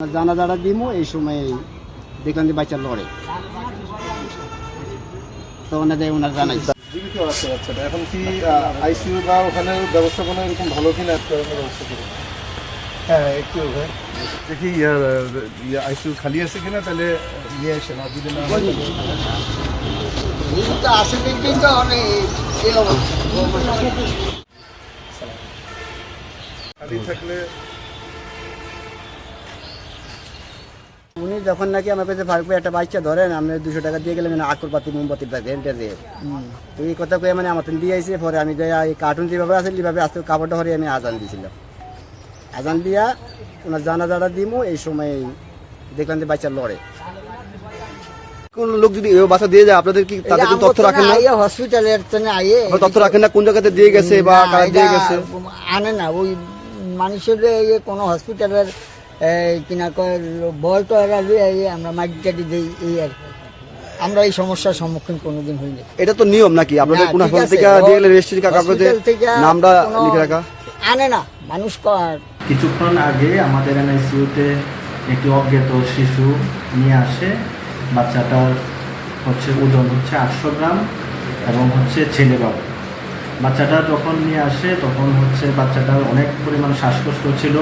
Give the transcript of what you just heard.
জানাজাটা দিমু এই সময় দেখলাম যে বাচ্চা লড়ে তো ওনার জানাই জীবিত আছে বাচ্চাটা। এখন কি আইসিইউ বা ওখানে ব্যবস্থাপনা এরকম ভালো কিনা একটা ব্যবস্থা করে? হ্যাঁ একটু দেখি আইসিইউ খালি আছে কিনা, তাহলে নিয়ে আসেন। আর যদি না হয় খালি থাকলে উনি যখন নাকি আমার কাছে ফারুক ভাই একটা বাচ্চা ধরেন আপনি 200 টাকা দিয়ে গেলেন আকরবাতি মোমবাতি ঘেন্টা দিয়ে তো এই কথা কয়ে আমার দিয়ে আইসে পরে আমি যাই এই কার্টুন যেভাবে আছে এইভাবে আসতে কাপড়টা হরে আমি আজান দিয়েছিলাম। আজান দিয়া ওনার জানাজাটা দিমু এই সময় দেখলাম যে বাচ্চা লড়ে। কোন লোক যদি বাসা দিয়ে যায় আপনাদের কি তাদের কোনো তথ্য রাখেন না? হসপিটালের জন্য আইয়ে তথ্য রাখেন না কোন জায়গাতে দিয়ে গেছে বা কারা দিয়ে গেছে? আনে না ওই মানুষের কোনো হসপিটালের কিনা বল টয়রা আমরা মাটি টাটি দিই এই আর কি। আমরা এই সমস্যার সম্মুখীন কোনোদিন হইনি। এটা তো নিয়ম নাকি আপনাদের না, কোন ঠিক হাসপাতাল আছে, থেকে দিয়ে গেলে রেজিস্ট্রি কাগজে হসপিটাল থেকে নামটা কোনো লিখে রাখা? আনে না মানুষ কিছুক্ষণ আগে আমাদের এনআইসিইউতে একটি অজ্ঞাত শিশু নিয়ে আসে। বাচ্চাটার ওজন 800 গ্রাম এবং ছেলে বাবু। বাচ্চাটা যখন নিয়ে আসে তখন বাচ্চাটার অনেক পরিমাণ শ্বাসকষ্ট ছিল